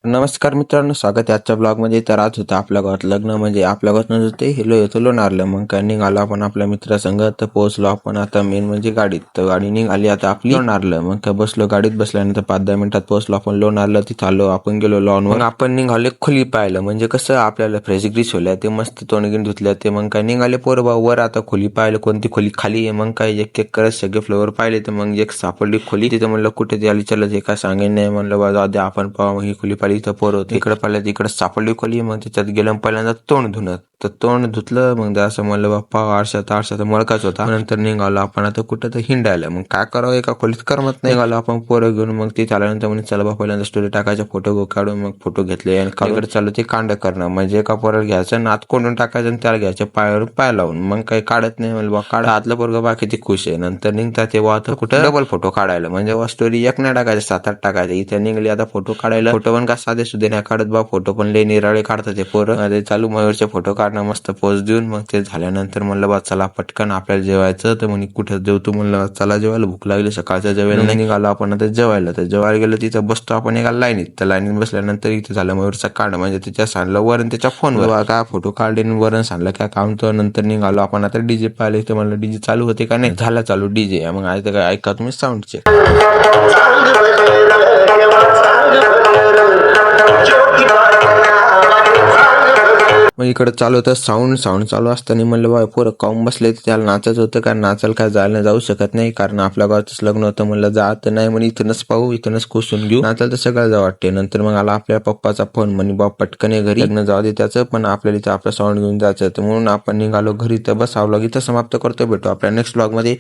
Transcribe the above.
नमस्कार मित्रांनो, स्वागत आहे आजच्या ब्लॉगमध्ये. तर आज होतं आपल्या गावात लग्न, म्हणजे आपल्या गावात होते येतो लोणारला. मग काय निघालो आपण आपल्या मित्रासंग. तर पोहोचलो आपण आता मेन म्हणजे गाडीत. तर गाडी निघाली आता आपली लोणारला. मग काय बसलो गाडीत, बसल्यानंतर 5-10 मिनिटात पोहोचलो आपण लोणारला. तिथं आलो आपण, गेलो लॉनवर. मग आपण निघाले खोली पाहिलं, म्हणजे कसं आपल्याला फ्रेश ग्रीस होल्या, ते मस्त तोंडगिन धुतल्या ते. मग काय निघाले पोरं भाऊ वर आता खोली पाहिलं, कोणती खोली खाली आहे. मग काय एक एक करत सगळे फ्लोअर पाहिले. तर मग एक सापडली खोली. तिथं म्हणलं कुठे ती आली, चलत हे काय सांगेन नाही. म्हणलं बा जाऊ दे आपण पाहू. ही खोली पाहिली, इथं पोरं होते. इकडे पाहिलं तिकडे सापडली खोली. मग त्याच्यात गेलं पहिल्यांदा तोंड धुणं. तर तोंड धुतलं. मग असं म्हणलं बाप्पा आरशात मळकाच होता. नंतर निघालो आपण आता कुठं तर हिंडायला. मग काय करावं, एका खोलीत करमत नाही. निघालो आपण पोरं घेऊन. मग ते आल्यानंतर म्हणजे चला बा पहिल्यांदा स्टोरी टाकायच्या, फोटो काढून. मग फोटो घेतले आणि काढून चालू ते कांड करणं. म्हणजे एका पोराला घ्यायचं, नात कोंडून टाकायचं आणि त्याला घ्यायचं पायावर पाय लावून. मग काही काढत नाही. म्हणलं बा काढ. आतलं पोरगं बाकी ते खुश आहे. नंतर निघतात तेव्हा आता कुठं डबल फोटो काढायला, म्हणजे स्टोरी एक नाही टाकायचं, 7-8 टाकायचं. इथे निघली आता फोटो काढायला. फोटो पण का साधे सुधे नाही काढत बा, फोटो पण लय निराळे काढतात ते पोरं. ते चालू मयूरचे फोटो काढणं मस्त पोज देऊन. मग ते झाल्यानंतर म्हणलं बा चला पटकन आपल्याला जेवायचं. तर म्हणे कुठं जेवतो, म्हणलं चला जेवायला, भूक लागली सकाळच्या जेवायला. निघालो आपण आता जेवायला. तर जेवायला गेलो, तिथं बसतो आपण एका लाईनीत. तर लाईनीत बसल्यानंतर इथं झालं मयूरचा कांड, म्हणजे त्याच्या सांडलं वरण त्याच्या फोनवर. काय फोटो काढले वरण सांडलं काय काम. तर नंतर निघालो आपण आता डीजे पाहिले. तर म्हणलं डीजे चालू होते का नाही, झाला चालू डीजे. मग आज काय ऐका तुम्ही साऊंड चेक. मग इकडे चालू होतं साऊंड चालू असताना म्हणलं बा पोरं काऊन बसले, त्याला नाचायचं होतं. कारण नाचायला काय जायला जाऊ शकत नाही, कारण आपल्या गावातच लग्न होतं. म्हणलं जात नाही, म्हणे इथूनच पाहू, इथूनच कोसून घेऊ. नाचायला तर सगळं जाऊ वाटते. नंतर मग आला आपल्या पप्पाचा फोन, म्हणे बा पटकन घरी, लग्न जाऊ दे त्याचं, पण आपल्याला इथं आपलं साऊंड घेऊन जायचं. तर म्हणून आपण निघालो घरी. तर बस हा व्लॉग इथं समाप्त करतो. भेटू आपल्या नेक्स्ट व्लॉग मध्ये.